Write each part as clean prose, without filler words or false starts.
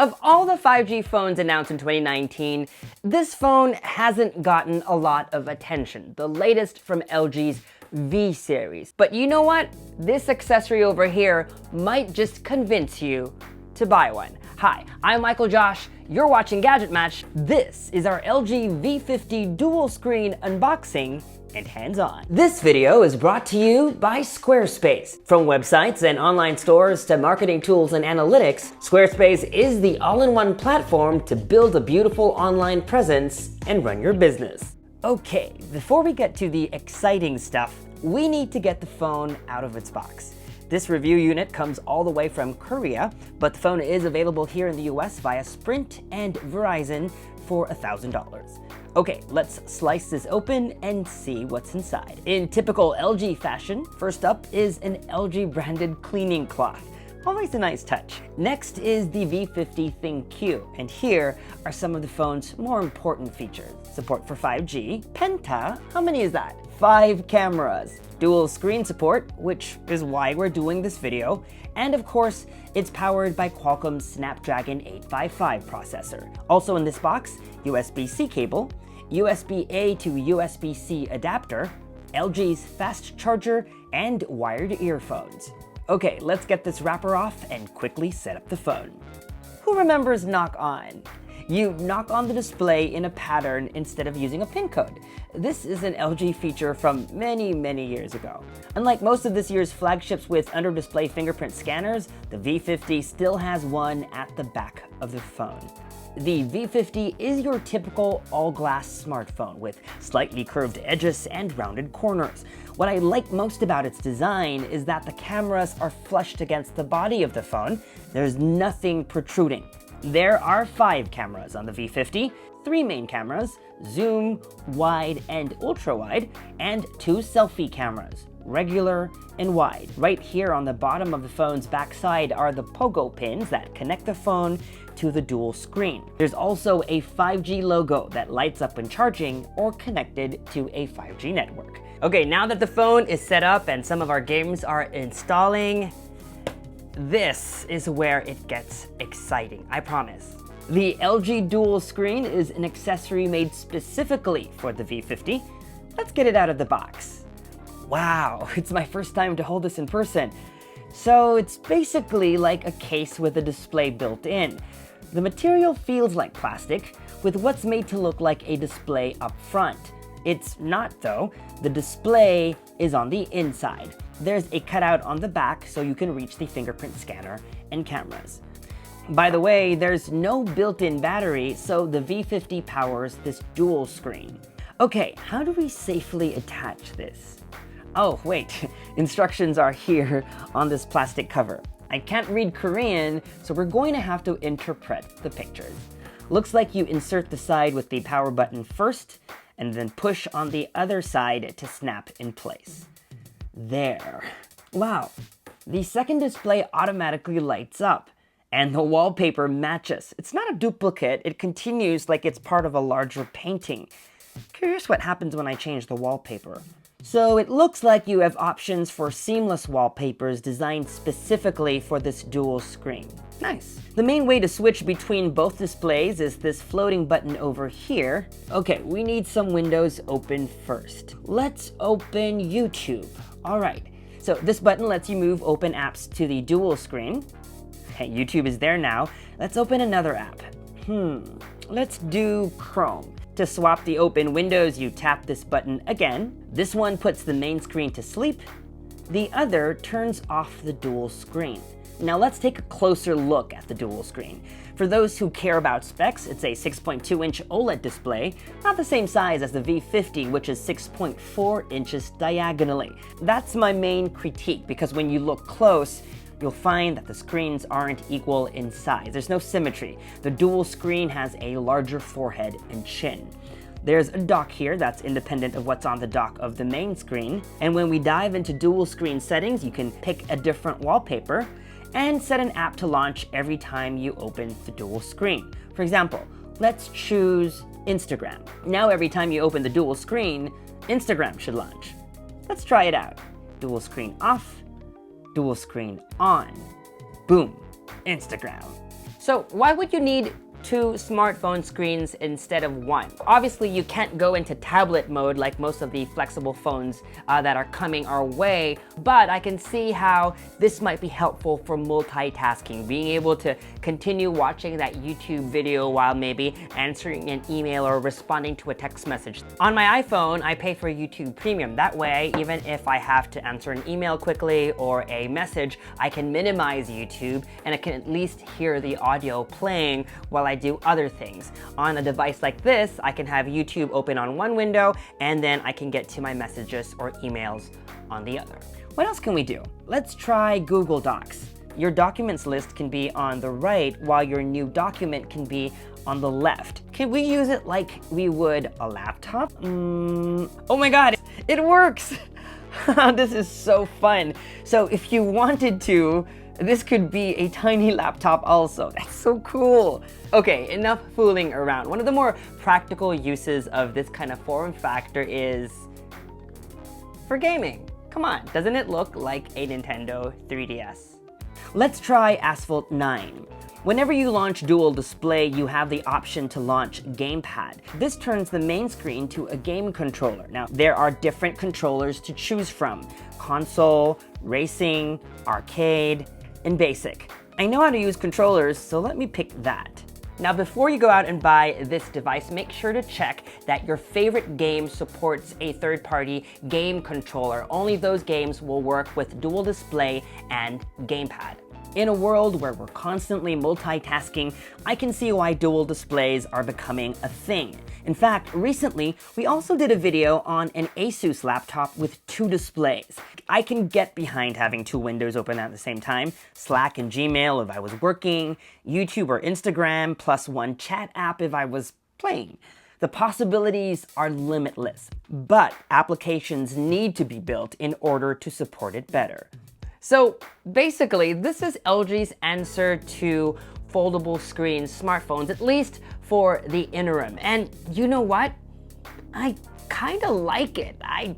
Of all the 5G phones announced in 2019, this phone hasn't gotten a lot of attention, the latest from LG's V series. But you know what? This accessory over here might just convince you to buy one. Hi, I'm Michael Josh, you're watching GadgetMatch. This is our LG V50 dual screen unboxing and hands-on. This video is brought to you by Squarespace. From websites and online stores to marketing tools and analytics, Squarespace is the all-in-one platform to build a beautiful online presence and run your business. Okay, before we get to the exciting stuff, we need to get the phone out of its box. This review unit comes all the way from Korea, but the phone is available here in the US via Sprint and Verizon for $1,000. Okay, let's slice this open and see what's inside. In typical LG fashion, first up is an LG branded cleaning cloth. Always a nice touch. Next is the V50 ThinQ, and here are some of the phone's more important features. Support for 5G, Penta, how many is that? 5 cameras, dual screen support, which is why we're doing this video, and of course, it's powered by Qualcomm's Snapdragon 855 processor. Also in this box, USB-C cable, USB-A to USB-C adapter, LG's fast charger, and wired earphones. Okay, let's get this wrapper off and quickly set up the phone. Who remembers knock on? You knock on the display in a pattern instead of using a pin code. This is an LG feature from many years ago. Unlike most of this year's flagships with under-display fingerprint scanners, the V50 still has one at the back of the phone. The V50 is your typical all-glass smartphone with slightly curved edges and rounded corners. What I like most about its design is that the cameras are flushed against the body of the phone. There's nothing protruding. There are 5 cameras on the V50, 3 main cameras, zoom, wide, and ultra-wide, and 2 selfie cameras, regular and wide. Right here on the bottom of the phone's backside are the pogo pins that connect the phone to the dual screen. There's also a 5G logo that lights up when charging or connected to a 5G network. Okay, now that the phone is set up and some of our games are installing, this is where it gets exciting, I promise. The LG dual screen is an accessory made specifically for the V50. Let's get it out of the box. Wow, it's my first time to hold this in person. So it's basically like a case with a display built in. The material feels like plastic, with what's made to look like a display up front. It's not though. The display is on the inside. There's a cutout on the back so you can reach the fingerprint scanner and cameras. By the way, there's no built-in battery, so the V50 powers this dual screen. Okay, how do we safely attach this? Oh, wait, instructions are here on this plastic cover. I can't read Korean, so we're going to have to interpret the pictures. Looks like you insert the side with the power button first, and then push on the other side to snap in place. There. Wow, the second display automatically lights up, and the wallpaper matches. It's not a duplicate, it continues like it's part of a larger painting. Curious what happens when I change the wallpaper. So it looks like you have options for seamless wallpapers designed specifically for this dual screen. Nice. The main way to switch between both displays is this floating button over here. Okay, we need some windows open first. Let's open YouTube. All right, so this button lets you move open apps to the dual screen. Hey, YouTube is there now. Let's open another app. Let's do Chrome. To swap the open windows, you tap this button again. This one puts the main screen to sleep. The other turns off the dual screen. Now let's take a closer look at the dual screen. For those who care about specs, it's a 6.2-inch OLED display, not the same size as the V50, which is 6.4 inches diagonally. That's my main critique, because when you look close, you'll find that the screens aren't equal in size. There's no symmetry. The dual screen has a larger forehead and chin. There's a dock here that's independent of what's on the dock of the main screen. And when we dive into dual screen settings, you can pick a different wallpaper and set an app to launch every time you open the dual screen. For example, let's choose Instagram. Now every time you open the dual screen, Instagram should launch. Let's try it out. Dual screen off, dual screen on. Boom, Instagram. So why would you need two smartphone screens instead of one? Obviously, you can't go into tablet mode like most of the flexible phones that are coming our way, but I can see how this might be helpful for multitasking, being able to continue watching that YouTube video while maybe answering an email or responding to a text message. On my iPhone, I pay for YouTube Premium. That way, even if I have to answer an email quickly or a message, I can minimize YouTube and I can at least hear the audio playing while I do other things. On a device like this, I can have YouTube open on one window and then I can get to my messages or emails on the other. What else can we do? Let's try Google Docs. Your documents list can be on the right while your new document can be on the left. Can we use it like we would a laptop? Oh my God, it works! This is so fun. So if you wanted to, this could be a tiny laptop also. That's so cool. Okay, enough fooling around. One of the more practical uses of this kind of form factor is for gaming. Come on, doesn't it look like a Nintendo 3DS? Let's try Asphalt 9. Whenever you launch Dual Display, you have the option to launch Gamepad. This turns the main screen to a game controller. Now, there are different controllers to choose from: console, racing, arcade, and basic. I know how to use controllers, so let me pick that. Now, before you go out and buy this device, make sure to check that your favorite game supports a third-party game controller. Only those games will work with Dual Display and Gamepad. In a world where we're constantly multitasking, I can see why dual displays are becoming a thing. In fact, recently, we also did a video on an Asus laptop with two displays. I can get behind having two windows open at the same time: Slack and Gmail if I was working, YouTube or Instagram, plus one chat app if I was playing. The possibilities are limitless, but applications need to be built in order to support it better. So basically, this is LG's answer to foldable screen smartphones, at least for the interim. And you know what? I kind of like it. I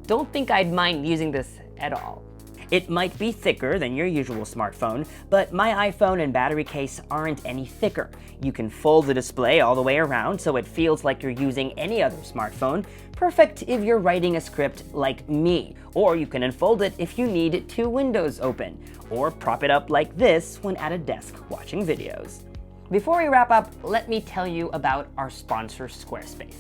don't think I'd mind using this at all. It might be thicker than your usual smartphone, but my iPhone and battery case aren't any thicker. You can fold the display all the way around so it feels like you're using any other smartphone. Perfect if you're writing a script like me, or you can unfold it if you need two windows open, or prop it up like this when at a desk watching videos. Before we wrap up, let me tell you about our sponsor, Squarespace.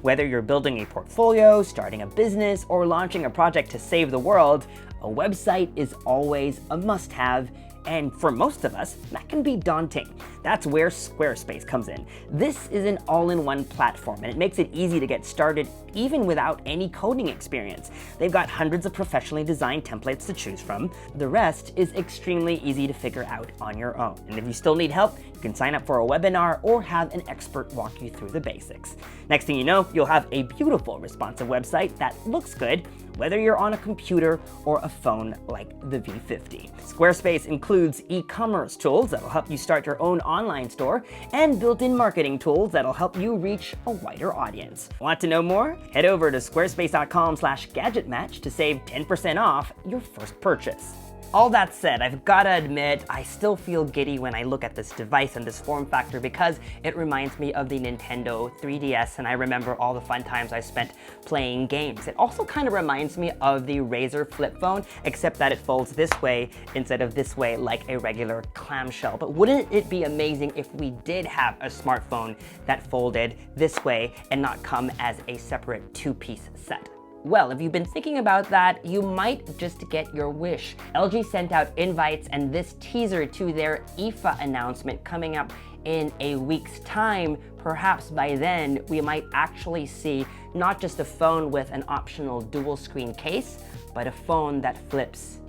Whether you're building a portfolio, starting a business, or launching a project to save the world, a website is always a must-have, and for most of us, that can be daunting. That's where Squarespace comes in. This is an all-in-one platform, and it makes it easy to get started even without any coding experience. They've got hundreds of professionally designed templates to choose from. The rest is extremely easy to figure out on your own. And if you still need help, you can sign up for a webinar or have an expert walk you through the basics. Next thing you know, you'll have a beautiful, responsive website that looks good, whether you're on a computer or a phone like the V50. Squarespace includes e-commerce tools that'll help you start your own online store and built-in marketing tools that'll help you reach a wider audience. Want to know more? Head over to squarespace.com/GadgetMatch to save 10% off your first purchase. All that said, I've gotta admit, I still feel giddy when I look at this device and this form factor because it reminds me of the Nintendo 3DS, and I remember all the fun times I spent playing games. It also kind of reminds me of the Razer flip phone, except that it folds this way instead of this way like a regular clamshell. But wouldn't it be amazing if we did have a smartphone that folded this way and not come as a separate two-piece set? Well, if you've been thinking about that, you might just get your wish. LG sent out invites and this teaser to their IFA announcement coming up in a week's time. Perhaps by then, we might actually see not just a phone with an optional dual screen case, but a phone that flips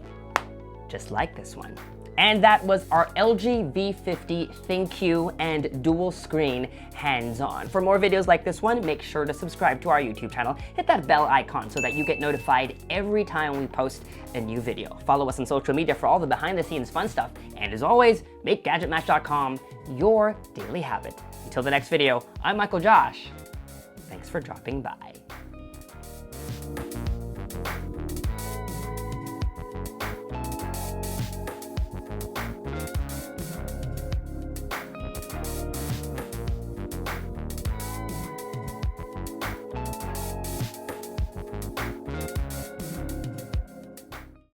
just like this one. And that was our LG V50 ThinQ and dual screen hands-on. For more videos like this one, make sure to subscribe to our YouTube channel. Hit that bell icon so that you get notified every time we post a new video. Follow us on social media for all the behind-the-scenes fun stuff. And as always, make GadgetMatch.com your daily habit. Until the next video, I'm Michael Josh. Thanks for dropping by.